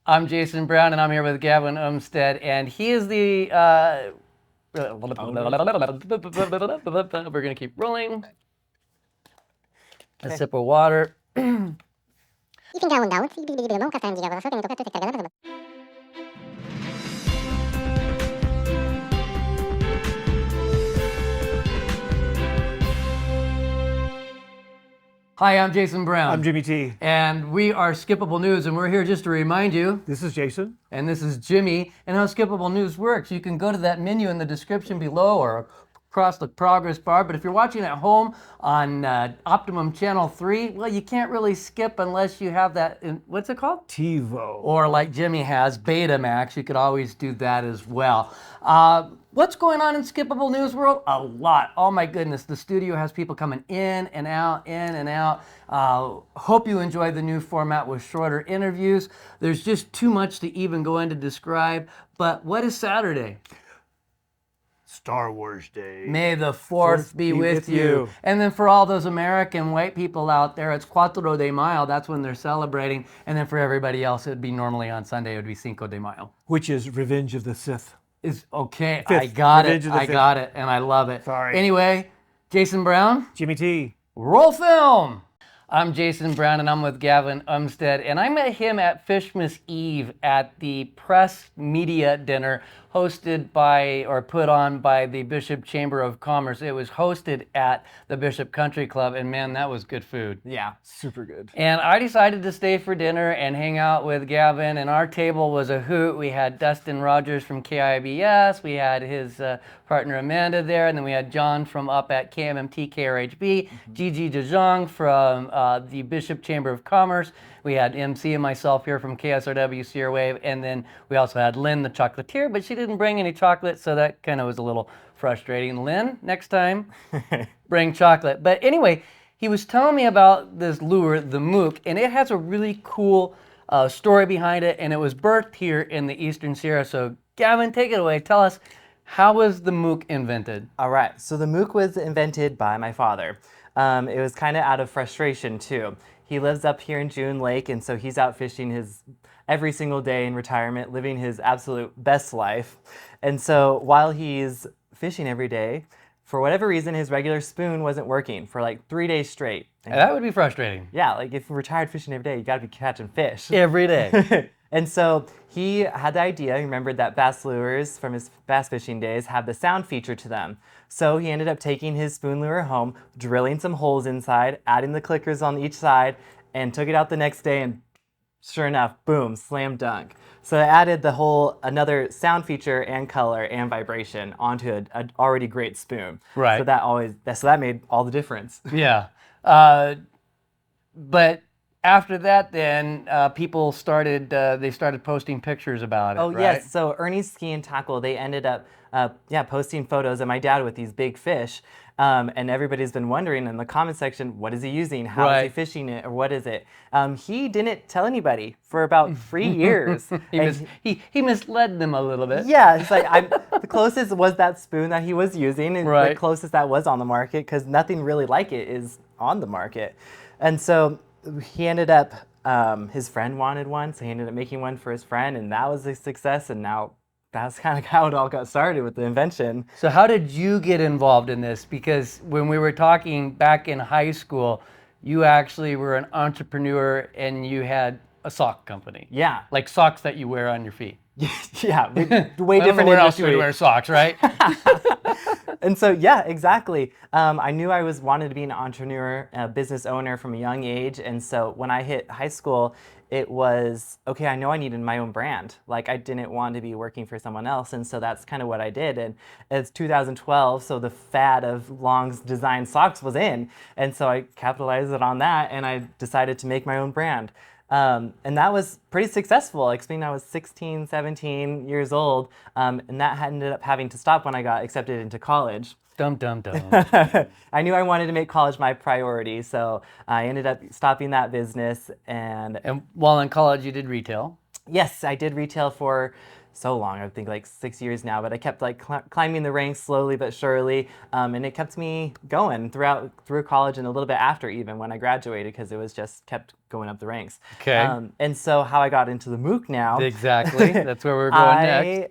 I'm Jason Brown, and I'm here with Gavin Umstead, and he is the. We're gonna keep rolling. A sip of water. Hi, I'm Jason Brown. I'm Jimmy T. And we are Skippable News, and we're here just to remind you. This is Jason. And this is Jimmy. And how Skippable News works, you can go to that menu in the description below or across the progress bar. But if you're watching at home on Optimum Channel 3, well, you can't really skip unless you have that, what's it called? TiVo. Or like Jimmy has, Betamax. You could always do that as well. What's going on in Skippable News World? A lot. Oh my goodness. The studio has people coming in and out, in and out. Hope you enjoy the new format with shorter interviews. There's just too much to even go into describe. But what is Saturday? Star Wars Day. May the 4th be with you. And then for all those American white people out there, it's Cuatro de Mayo. That's when they're celebrating. And then for everybody else, it would be normally on Sunday. It would be Cinco de Mayo. Which is Revenge of the Sith. Is okay. Fifth. I got Revenge it. of the I Fifth. got it. And I love it. Sorry. Anyway, Jason Brown. Jimmy T. Roll film. I'm Jason Brown, and I'm with Gavin Umstead, and I met him at Fishmas Eve at the press media dinner hosted by, or put on by, the Bishop Chamber of Commerce. It was hosted at the Bishop Country Club, and man, that was good food. Yeah, super good. And I decided to stay for dinner and hang out with Gavin, and our table was a hoot. We had Dustin Rogers from KIBS, we had his partner Amanda there, and then we had John from up at KMMT KRHB, Gigi DeJong from the Bishop Chamber of Commerce. We had MC and myself here from KSRW Sierra Wave, and then we also had Lynn, the chocolatier, but she didn't bring any chocolate, so that kind of was a little frustrating. Lynn, next time, bring chocolate. But anyway, he was telling me about this lure, the Mook, and it has a really cool story behind it, and it was birthed here in the Eastern Sierra. So Gavin, take it away. Tell us, how was the Mook invented? All right, so the Mook was invented by my father. It was kind of out of frustration too. He lives up here in June Lake, and so he's out fishing every single day in retirement, living his absolute best life. And so while he's fishing every day, for whatever reason, his regular spoon wasn't working for like 3 days straight. And That would be frustrating. yeah, like if you're retired fishing every day, you gotta be catching fish. Every day. And so he had the idea, he remembered that bass lures from his bass fishing days have the sound feature to them. So he ended up taking his spoon lure home, drilling some holes inside, adding the clickers on each side, and took it out the next day, and sure enough, boom, slam dunk. So I added another sound feature and color and vibration onto an already great spoon. Right. So that made all the difference. Yeah. But after that, then people started posting pictures about it. Oh, right? yes. So Ernie's Ski and Tackle, they ended up posting photos of my dad with these big fish. And everybody's been wondering in the comment section, what is he using? How is he fishing it? Or what is it? He didn't tell anybody for about 3 years. He misled them a little bit. Yeah, it's like the closest was that spoon that he was using, and the closest that was on the market, because nothing really like it is on the market. And so he ended up, his friend wanted one, so he ended up making one for his friend, and that was a success, and now that's kind of how it all got started with the invention. So how did you get involved in this? Because when we were talking back in high school, you actually were an entrepreneur and you had a sock company. Yeah. Like socks that you wear on your feet. Yeah, way different Where else industry. would wear socks, right? And so, yeah, exactly. I knew I wanted to be an entrepreneur, a business owner from a young age. And so when I hit high school, it was, okay, I know I needed my own brand. Like I didn't want to be working for someone else. And so that's kind of what I did. And it's 2012, so the fad of long design socks was in. And so I capitalized on that, and I decided to make my own brand. And that was pretty successful. Like, I mean, I was 16, 17 years old, and that ended up having to stop when I got accepted into college. Dum, dum, dum. I knew I wanted to make college my priority, so I ended up stopping that business. And while in college, you did retail. Yes, I did retail for so long, I think like 6 years now, but I kept like climbing the ranks slowly but surely, and it kept me going through college and a little bit after even when I graduated, because it was just kept going up the ranks. Okay. And so how I got into the Mook now. Exactly. That's where we're going next. I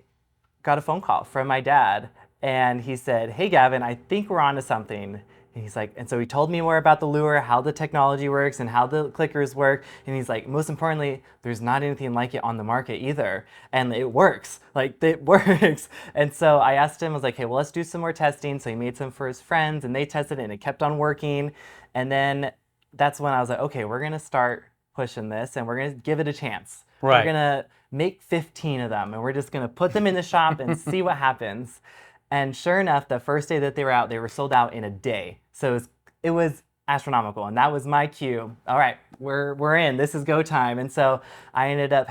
got a phone call from my dad, and he said, "Hey, Gavin, I think we're onto something." And he's like, and so he told me more about the lure, how the technology works, and how the clickers work. And he's like, most importantly, there's not anything like it on the market either, and it works. Like, it works. And so I asked him, I was like, "Hey, well, let's do some more testing." So he made some for his friends, and they tested it, and it kept on working. And then that's when I was like, okay, we're gonna start pushing this, and we're gonna give it a chance. Right. We're gonna make 15 of them, and we're just gonna put them in the shop and see what happens. And sure enough, the first day that they were out, they were sold out in a day. So it was astronomical, and that was my cue. All right, we're in. This is go time. And so I ended up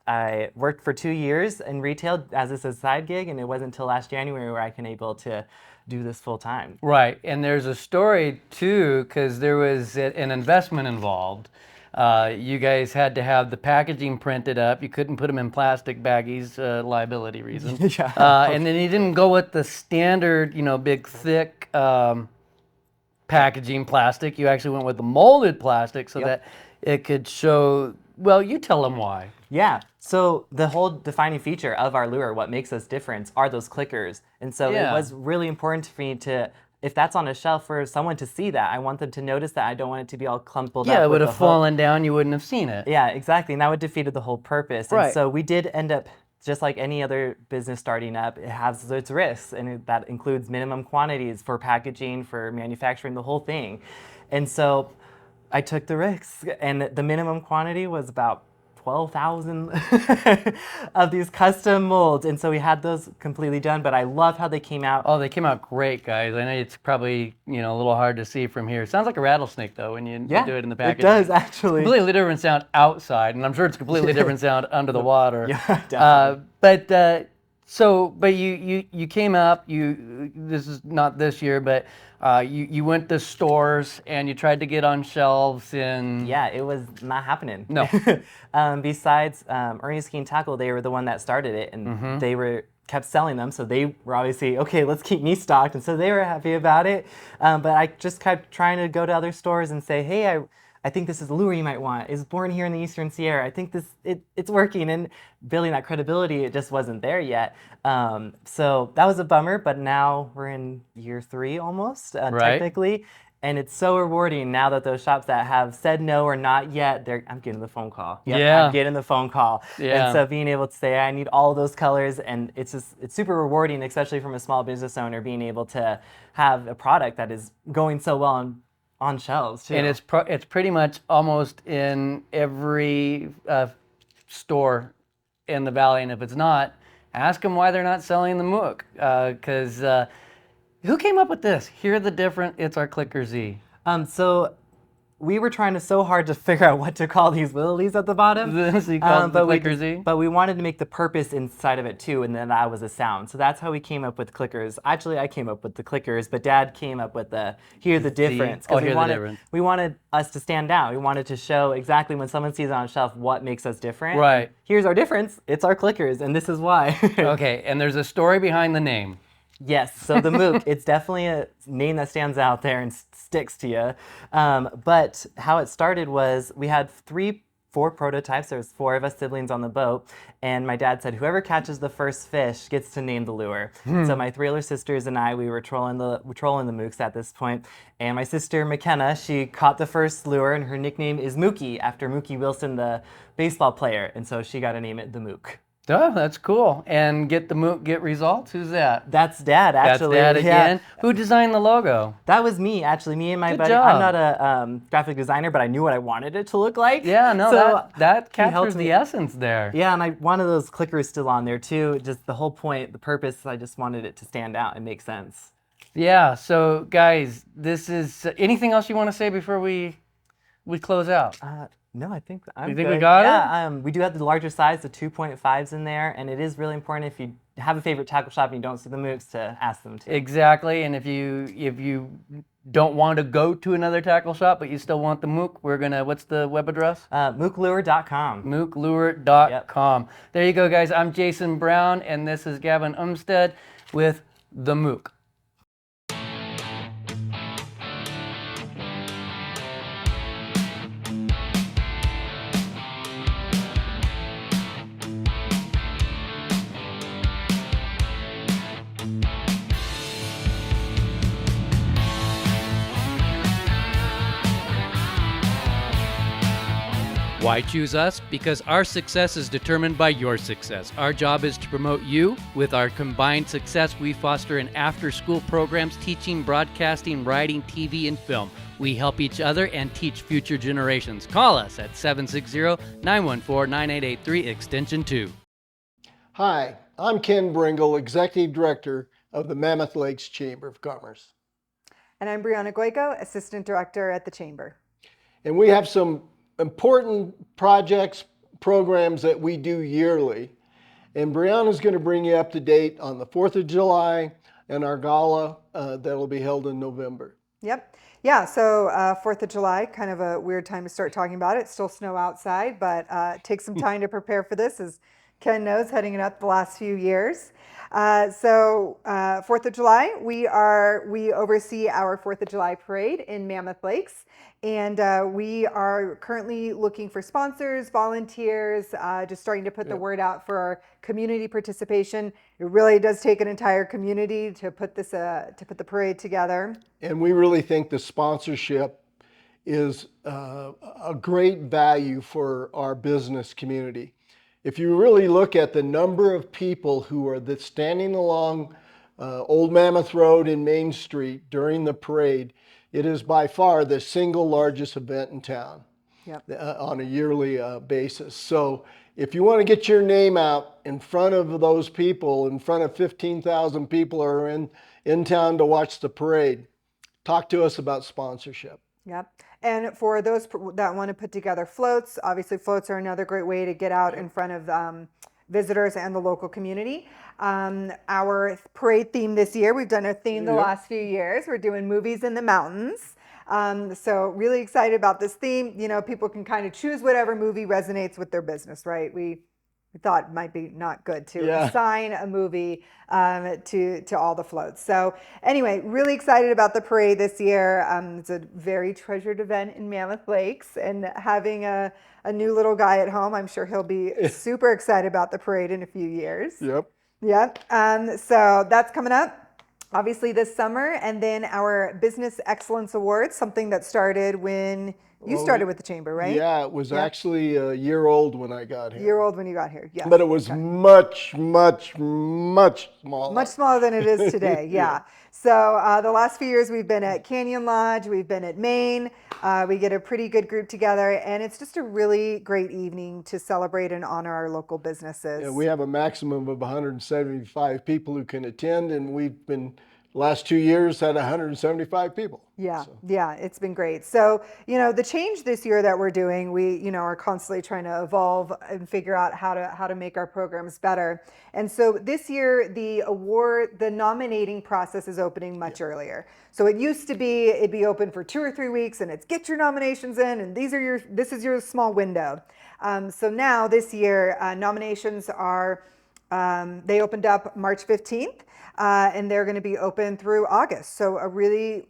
I worked for 2 years in retail as a side gig, and it wasn't until last January where I can able to do this full time. Right, and there's a story too, because there was an investment involved. You guys had to have the packaging printed up. You couldn't put them in plastic baggies, liability reasons. Yeah. And then you didn't go with the standard, big thick packaging plastic. You actually went with the molded plastic so that it could show. Well, you tell them why. Yeah. So the whole defining feature of our lure, what makes us different, are those clickers. And so it was really important for me to, if that's on a shelf, for someone to see that. I want them to notice that. I don't want it to be all clumpled up. Yeah, it would have hook. fallen down. You wouldn't have seen it. Yeah, exactly. And that would defeated the whole purpose. Right. And so we did end up, just like any other business starting up, it has its risks. And that includes minimum quantities for packaging, for manufacturing, the whole thing. And so I took the risks. And the minimum quantity was about 12,000 of these custom molds. And so we had those completely done, but I love how they came out. Oh, they came out great, guys. I know it's probably, a little hard to see from here. It sounds like a rattlesnake, though, when you do it in the package. It does, actually. Completely different sound outside, and I'm sure it's completely different sound under the water. Yeah, definitely. But you came up, this is not this year, but you went to stores and you tried to get on shelves in... Yeah, it was not happening. No. Besides Ernie Ski and Tackle, they were the one that started it, and they kept selling them, so they were obviously, okay, let's keep me stocked, and so they were happy about it. But I just kept trying to go to other stores and say, hey, I think this is a lure you might want. It's born here in the Eastern Sierra. I think it's working, and building that credibility, it just wasn't there yet. So that was a bummer, but now we're in year 3 almost, technically. And it's so rewarding now that those shops that have said no or not yet, I'm getting the phone call. Yep, yeah. I'm getting the phone call. Yeah. And so being able to say, I need all of those colors, and it's super rewarding, especially from a small business owner, being able to have a product that is going so well on shelves too. And it's pretty much almost in every store in the valley, and if it's not, ask them why they're not selling the Mook, because who came up with this? Hear the different, it's our Clicker Z. So we were trying so hard to figure out what to call these lilies at the bottom. So you call it the Clicker Z? But we wanted to make the purpose inside of it too, and then that was a sound. So that's how we came up with clickers. Actually, I came up with the clickers, but Dad came up with the hear the difference. Oh, hear the difference. We wanted us to stand out. We wanted to show exactly when someone sees it on a shelf what makes us different. Right. Here's our difference. It's our clickers, and this is why. Okay, and there's a story behind the name. Yes, so the Mook, it's definitely a name that stands out there and sticks to you. But how it started was we had 4 prototypes. There was 4 of us siblings on the boat, and my dad said whoever catches the first fish gets to name the lure. So my 3 older sisters and I, we were trolling the Mooks at this point, and my sister McKenna, she caught the first lure, and her nickname is Mookie after Mookie Wilson, the baseball player, and so she got to name it the Mook. Oh, that's cool. And get the Mook, get results? Who's that? That's Dad, actually. That's Dad again? Yeah. Who designed the logo? That was me, actually. Me and my Good buddy. job. I'm not a graphic designer, but I knew what I wanted it to look like. Yeah, no, so that captures helped the me. essence there. Yeah, and I wanted those clickers still on there too. Just the whole point, the purpose, I just wanted it to stand out and make sense. Yeah, so guys, this is anything else you want to say before we close out? No, I think I'm You think good. we got it? Yeah, we do have the larger size, the 2.5s in there, and it is really important if you have a favorite tackle shop and you don't see the Mooks to ask them to. Exactly, and if you don't want to go to another tackle shop, but you still want the Mook, we're gonna, what's the web address? Mooklure.com. Mooklure.com. Yep. There you go, guys. I'm Jason Brown, and this is Gavin Umstead with the Mook. Why choose us? Because our success is determined by your success. Our job is to promote you. With our combined success, we foster an after-school programs teaching, broadcasting, writing, TV, and film. We help each other and teach future generations. Call us at 760-914-9883, extension 2. Hi, I'm Ken Bringle, Executive Director of the Mammoth Lakes Chamber of Commerce. And I'm Brianna Goico, Assistant Director at the Chamber. And we have some important projects, programs that we do yearly. And Brianna's going to bring you up to date on the 4th of July and our gala that'll be held in November. Yep. Yeah, so 4th of July, kind of a weird time to start talking about it. It's still snow outside, but take some time to prepare for this, as Ken knows, heading it up the last few years. 4th of July, we oversee our 4th of July parade in Mammoth Lakes. And we are currently looking for sponsors, volunteers, just starting to put the word out for our community participation. It really does take an entire community to put this to put the parade together. And we really think the sponsorship is a great value for our business community. If you really look at the number of people who are standing along Old Mammoth Road and Main Street during the parade, it is by far the single largest event in town. Yep. On a yearly basis. So if you want to get your name out in front of those people, in front of 15,000 people who are in town to watch the parade, talk to us about sponsorship. Yep. And for those that want to put together floats, obviously floats are another great way to get out in front of visitors and the local community. Our parade theme this year, we've done a theme the last few years. We're doing movies in the mountains. So really excited about this theme. You know, people can kind of choose whatever movie resonates with their business, right? We thought it might be not good to assign a movie to all the floats. So anyway, really excited about the parade this year. It's a very treasured event in Mammoth Lakes, and having a new little guy at home, I'm sure he'll be super excited about the parade in a few years. Yep. Yep. So that's coming up, obviously, this summer. And then our Business Excellence Awards, something that started when you started with the Chamber, right? Yeah, it was actually a year old when I got here. Year old when you got here, yeah. But it was much, much, much smaller. Much smaller than it is today, yeah. So the last few years we've been at Canyon Lodge, we've been at Maine. We get a pretty good group together, and it's just a really great evening to celebrate and honor our local businesses. Yeah, we have a maximum of 175 people who can attend, and we've been, last 2 years, had 175 people. Yeah, yeah, it's been great. So, you know, the change this year that we're doing, we, you know, are constantly trying to evolve and figure out how to make our programs better. And so this year, the nominating process is opening much earlier. So it used to be, it'd be open for 2 or 3 weeks, and it's get your nominations in, and this is your small window. So now this year, nominations are, they opened up March 15th. And they're going to be open through August. So a really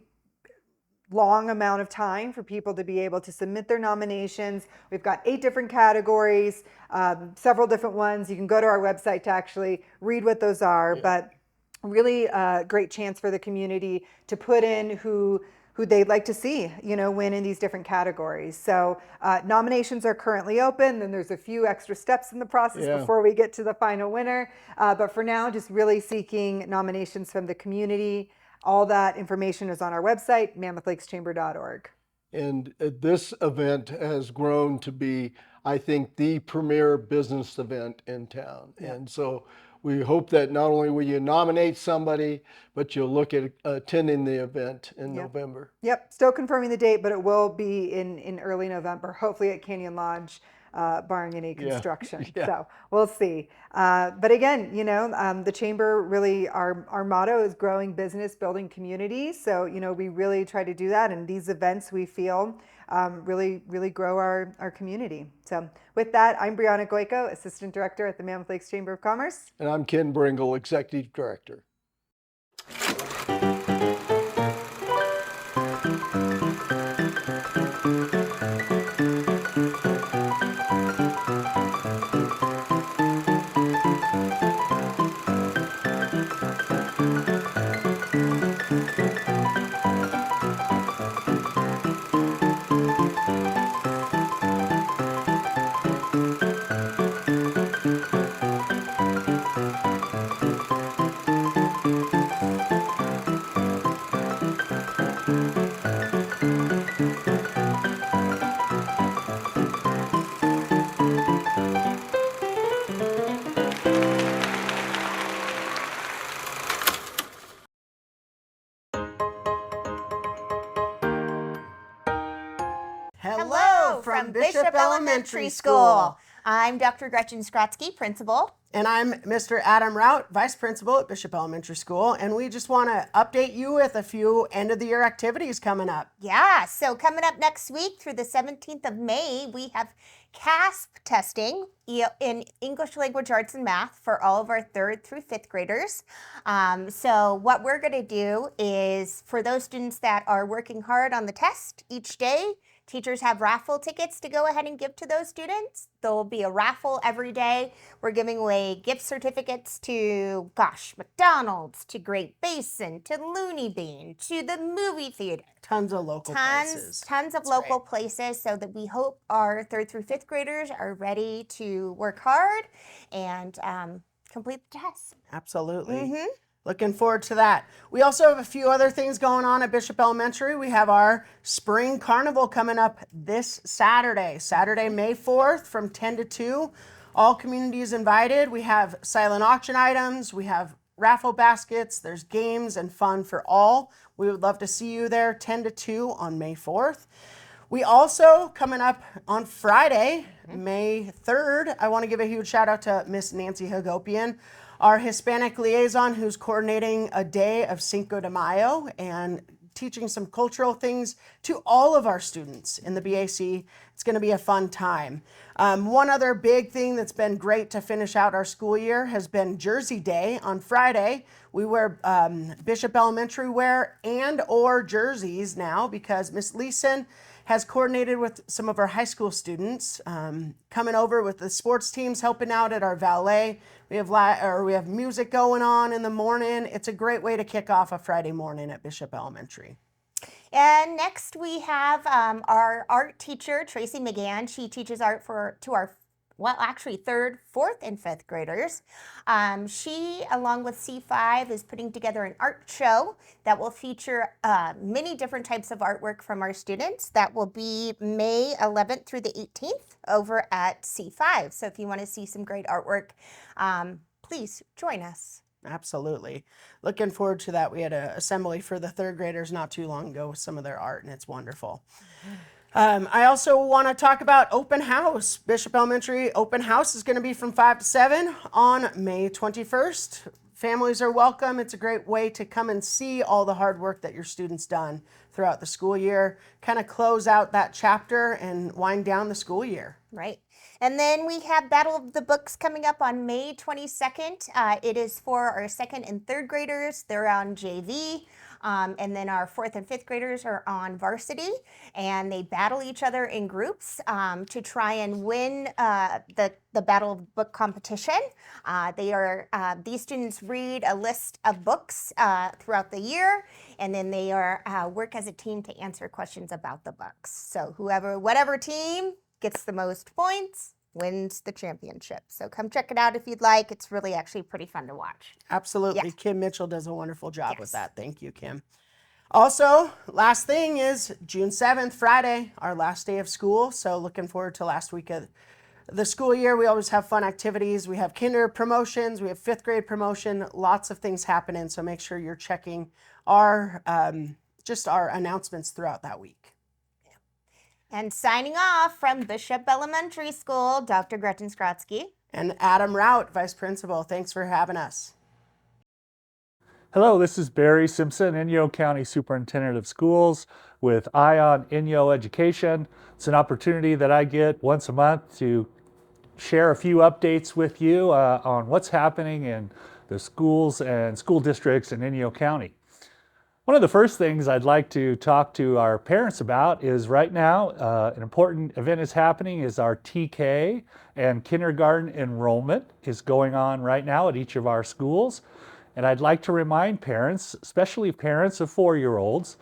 long amount of time for people to be able to submit their nominations. We've got 8 different categories, several different ones. You can go to our website to actually read what those are, but really a great chance for the community to put in who they'd like to see, you know, win in these different categories. So nominations are currently open, then there's a few extra steps in the process before we get to the final winner. But for now, just really seeking nominations from the community. All that information is on our website, mammothLakesChamber.org. And this event has grown to be, I think, the premier business event in town. Yeah. And so we hope that not only will you nominate somebody, but you'll look at attending the event in November. Yep, still confirming the date, but it will be in early November, hopefully at Canyon Lodge, barring any construction. So we'll see. But again, you know, the Chamber really, our motto is growing business, building community. So, you know, we really try to do that. And these events, we feel, really grow our community. So with that, I'm Brianna Goico, Assistant Director at the Mammoth Lakes Chamber of Commerce. And I'm Ken Bringle, Executive Director. Elementary School. I'm Dr. Gretchen Skratsky, principal. And I'm Mr. Adam Rout, Vice Principal at Bishop Elementary School, and we just want to update you with a few end-of-the-year activities coming up. Yeah, so coming up next week through the 17th of May, we have CASP testing in English Language Arts and Math for all of our 3rd through 5th graders. So what we're going to do is, for those students that are working hard on the test each day, teachers have raffle tickets to go ahead and give to those students. There will be a raffle every day. We're giving away gift certificates to, McDonald's, to Great Basin, to Looney Bean, to the movie theater. Tons of local places. Tons of local places, so that we hope our 3rd through 5th graders are ready to work hard and complete the test. Absolutely. Looking forward to that. We also have a few other things going on at Bishop Elementary. We have our Spring Carnival coming up this Saturday, May 4th from 10 to 2. All communities invited. We have silent auction items. We have raffle baskets. There's games and fun for all. We would love to see you there 10 to 2 on May 4th. We also, coming up on Friday, May 3rd, I want to give a huge shout out to Miss Nancy Hagopian, our Hispanic liaison, who's coordinating a day of Cinco de Mayo and teaching some cultural things to all of our students in the BAC. It's going to be a fun time. One other big thing that's been great to finish out our school year has been Jersey Day on Friday. We wear Bishop Elementary wear and or jerseys now because Miss Leeson has coordinated with some of our high school students coming over with the sports teams, helping out at our valet. We have music going on in the morning. It's a great way to kick off a Friday morning at Bishop Elementary. And next we have our art teacher, Tracy McGann. She teaches art to our 3rd, 4th, and 5th graders. She, along with C5, is putting together an art show that will feature many different types of artwork from our students. That will be May 11th through the 18th over at C5. So if you want to see some great artwork, please join us. Absolutely. Looking forward to that. We had an assembly for the 3rd graders not too long ago with some of their art, and it's wonderful. I also want to talk about open house. Bishop Elementary open house is going to be from 5 to 7 on May 21st. Families are welcome. It's a great way to come and see all the hard work that your students done throughout the school year, kind of close out that chapter and wind down the school year. Right. And then we have Battle of the Books coming up on May 22nd. It is for our 2nd and 3rd graders. They're on JV. And then our 4th and 5th graders are on varsity, and they battle each other in groups to try and win the Battle of the Book competition. These students read a list of books throughout the year, and then they work as a team to answer questions about the books. So whatever team gets the most points wins the championship. So come check it out if you'd like. It's really actually pretty fun to watch. Absolutely. Yes. Kim Mitchell does a wonderful job with that. Thank you, Kim. Also, last thing is June 7th, Friday, our last day of school. So looking forward to last week of the school year. We always have fun activities. We have kinder promotions. We have 5th grade promotion. Lots of things happening. So make sure you're checking our announcements throughout that week. And signing off from Bishop Elementary School, Dr. Gretchen Skratsky. And Adam Rout, Vice Principal. Thanks for having us. Hello, this is Barry Simpson, Inyo County Superintendent of Schools with Eye on Inyo Education. It's an opportunity that I get once a month to share a few updates with you on what's happening in the schools and school districts in Inyo County. One of the first things I'd like to talk to our parents about is right now, an important event is happening is our TK and kindergarten enrollment is going on right now at each of our schools. And I'd like to remind parents, especially parents of 4-year-olds,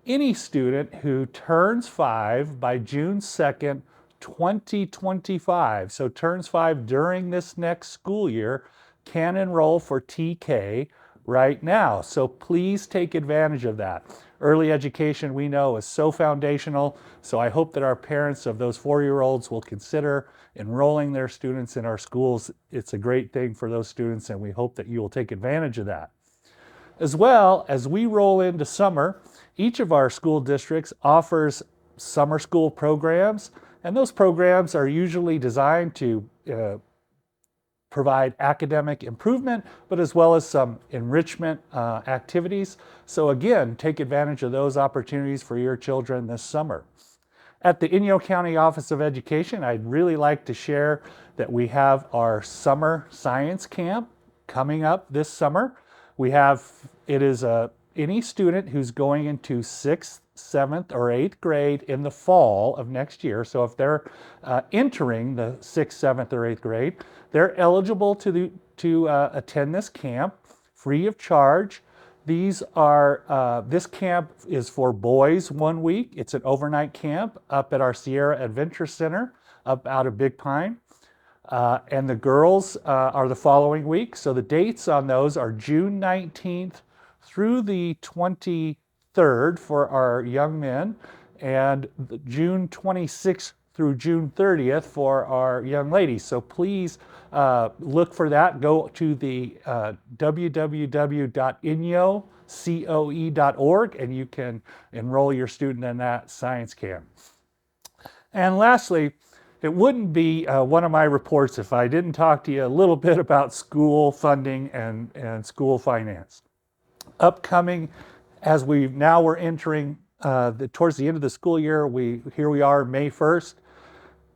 any student who turns 5 by June 2nd, 2025, so turns 5 during this next school year, can enroll for TK right now. So please take advantage of that. Early education, we know, is so foundational. So I hope that our parents of those 4-year-olds will consider enrolling their students in our schools. It's a great thing for those students, and we hope that you will take advantage of that. As well, as we roll into summer, each of our school districts offers summer school programs, And those programs are usually designed to provide academic improvement, but as well as some enrichment activities. So again, take advantage of those opportunities for your children this summer. At the Inyo County Office of Education, I'd really like to share that we have our summer science camp coming up this summer. It is any student who's going into 6th, 7th, or 8th grade in the fall of next year. So if they're entering the 6th, 7th, or 8th grade, they're eligible to attend this camp free of charge. This camp is for boys 1 week. It's an overnight camp up at our Sierra Adventure Center up out of Big Pine. And the girls are the following week. So the dates on those are June 19th through the 23rd for our young men, and June 26th through June 30th for our young ladies. So please look for that. Go to the www.inyocoe.org and you can enroll your student in that science camp. And lastly, it wouldn't be one of my reports if I didn't talk to you a little bit about school funding and school finance. Upcoming, as we're entering towards the end of the school year, here we are May 1st.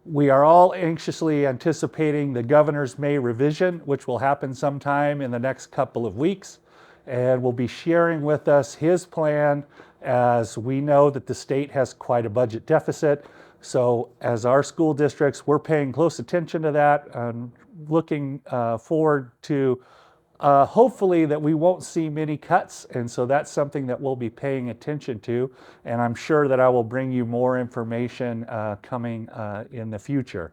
We are all anxiously anticipating the governor's May revision, which will happen sometime in the next couple of weeks, and will be sharing with us his plan, as we know that the state has quite a budget deficit. So as our school districts, we're paying close attention to that and looking forward to hopefully that we won't see many cuts. And so that's something that we'll be paying attention to. And I'm sure that I will bring you more information coming in the future.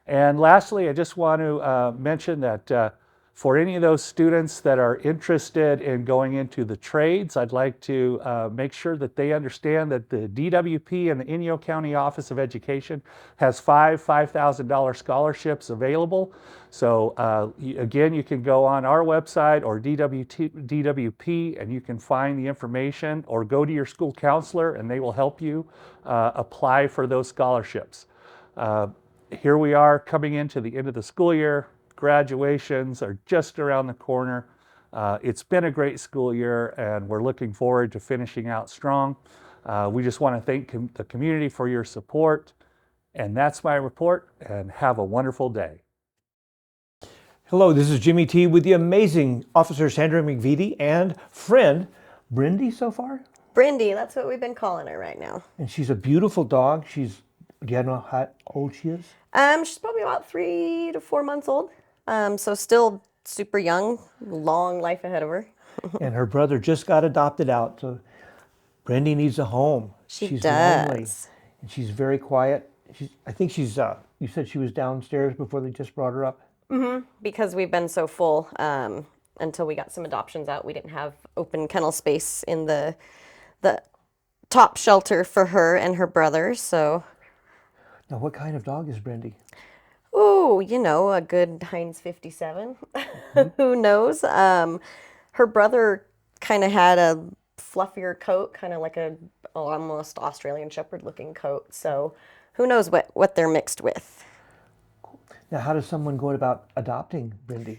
And lastly, I just want to mention that for any of those students that are interested in going into the trades, I'd like to make sure that they understand that the DWP and the Inyo County Office of Education has five $5,000 scholarships available. So again, you can go on our website or DWP and you can find the information, or go to your school counselor and they will help you apply for those scholarships. Here we are coming into the end of the school year. Graduations are just around the corner. It's been a great school year and we're looking forward to finishing out strong. We just want to thank the community for your support. And that's my report, and have a wonderful day. Hello, this is Jimmy T with the amazing Officer Sandra McVitie and friend Brindy so far. Brindy, that's what we've been calling her right now. And she's a beautiful dog. Do you know how old she is? She's probably about 3 to 4 months old. So still super young, long life ahead of her. And her brother just got adopted out, so Brindy needs a home. She's does. lonely, and she's very quiet. I think she's. You said she was downstairs before they just brought her up. Mm-hmm. Because we've been so full. Until we got some adoptions out, we didn't have open kennel space in the top shelter for her and her brother. So. Now, what kind of dog is Brindy? Oh, a good Heinz 57. Mm-hmm. Who knows? Her brother kind of had a fluffier coat, kind of like a almost Australian Shepherd looking coat. So who knows what they're mixed with. Now, how does someone go about adopting Brindy?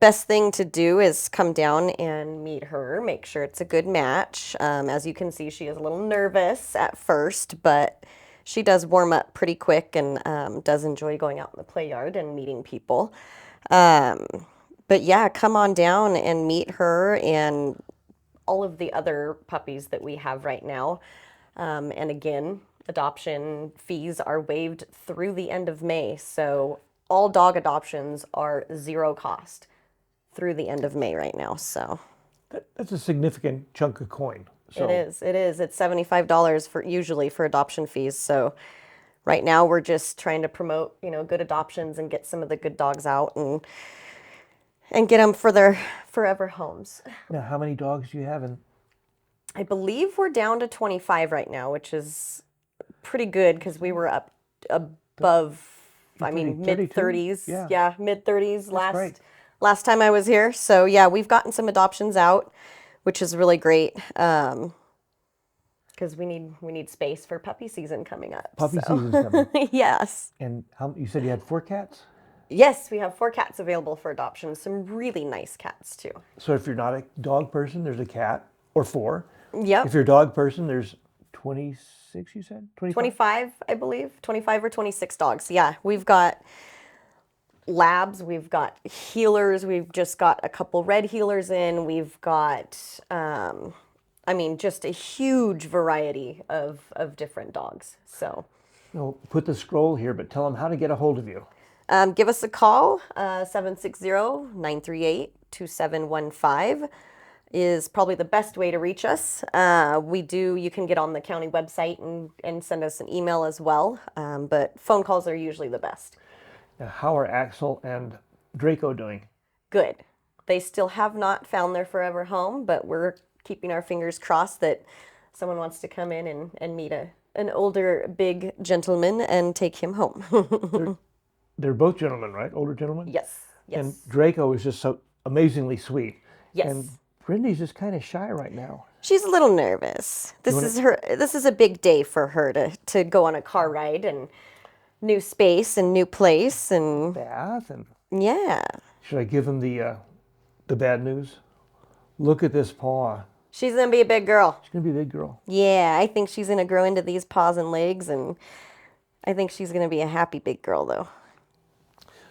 Best thing to do is come down and meet her, make sure it's a good match. As you can see, she is a little nervous at first, but she does warm up pretty quick and does enjoy going out in the play yard and meeting people. But yeah, come on down and meet her and all of the other puppies that we have right now. And again, adoption fees are waived through the end of May. So all dog adoptions are zero cost through the end of May right now. So that's a significant chunk of coin. So. It is. It's $75 usually for adoption fees. So right now we're just trying to promote, good adoptions and get some of the good dogs out and get them for their forever homes. Now, how many dogs do you have? I believe we're down to 25 right now, which is pretty good because we were up above, mid-30s. Yeah, mid-30s last time I was here. So yeah, we've gotten some adoptions out, which is really great. Because we need space for puppy season coming up. Puppy so. season's coming. Yes. And you said you had 4 cats? Yes, we have 4 cats available for adoption. Some really nice cats too. So if you're not a dog person, there's a cat, or 4. Yep. If you're a dog person, there's 26, you said? 25, I believe. 25 or 26 dogs. Yeah, we've got labs, we've got healers, we've just got a couple red healers in, we've got, just a huge variety of different dogs. So, Put the scroll here, but tell them how to get a hold of you. give us a call, 760-938-2715 is probably the best way to reach us. You can get on the county website and send us an email as well, but phone calls are usually the best. Now, how are Axel and Draco doing? Good. They still have not found their forever home, but we're keeping our fingers crossed that someone wants to come in and meet an older, big gentleman and take him home. They're both gentlemen, right? Older gentlemen? Yes. And Draco is just so amazingly sweet. Yes. And Brindy's just kind of shy right now. She's a little nervous. This is a big day for her to go on a car ride and new space and new place and bath and yeah. Should I give him the bad news? Look at this paw. She's gonna be a big girl. She's gonna be a big girl. Yeah, I think she's gonna grow into these paws and legs, and I think she's gonna be a happy big girl though.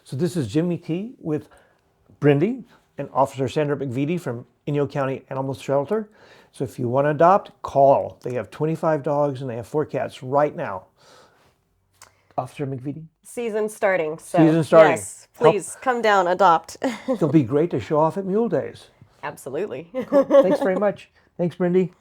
So this is Jimmy T with Brindy and Officer Sandra McVitie from Inyo County Animal Shelter. So if you want to adopt, call. They have 25 dogs and they have 4 cats right now. Officer McVitie? Season starting. So Season starting. Yes, please come down, adopt. It'll be great to show off at Mule Days. Absolutely. Cool. Thanks very much. Thanks, Brindy.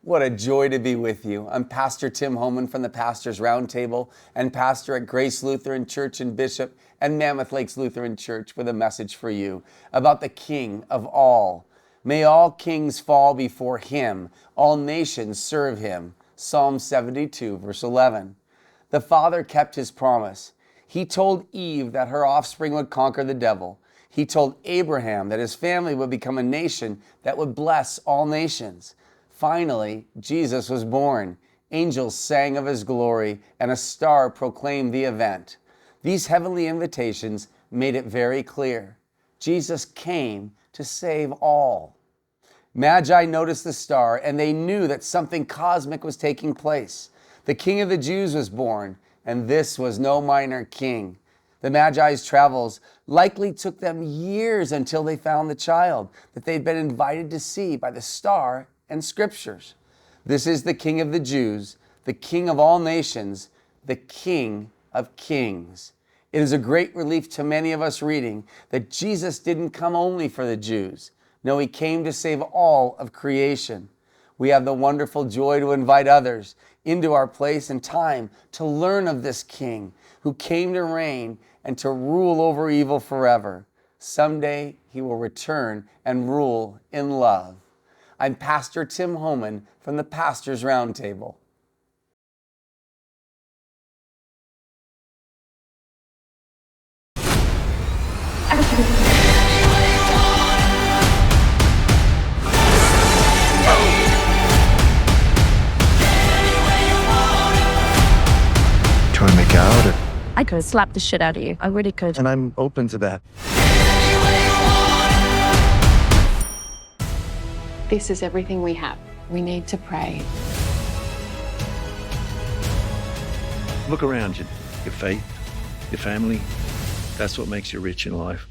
What a joy to be with you. I'm Pastor Tim Homan from the Pastors Roundtable and pastor at Grace Lutheran Church in Bishop and Mammoth Lakes Lutheran Church with a message for you about the King of all. May all kings fall before him, all nations serve him. Psalm 72, verse 11. The Father kept his promise. He told Eve that her offspring would conquer the devil. He told Abraham that his family would become a nation that would bless all nations. Finally, Jesus was born. Angels sang of his glory, and a star proclaimed the event. These heavenly invitations made it very clear. Jesus came to save all. Magi noticed the star, and they knew that something cosmic was taking place. The King of the Jews was born, and this was no minor king. The Magi's travels likely took them years until they found the child that they'd been invited to see by the star and scriptures. This is the King of the Jews, the King of all nations, the King of kings. It is a great relief to many of us reading that Jesus didn't come only for the Jews. No, he came to save all of creation. We have the wonderful joy to invite others into our place and time to learn of this King who came to reign and to rule over evil forever. Someday he will return and rule in love. I'm Pastor Tim Homan from the Pastors Roundtable. Trying to make out, or I could slap the shit out of you. I really could. and I'm open to that. This is everything we have. We need to pray. Look around you. Your faith, your family, that's what makes you rich in life.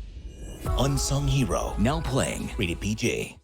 Unsung Hero, now playing rated PG.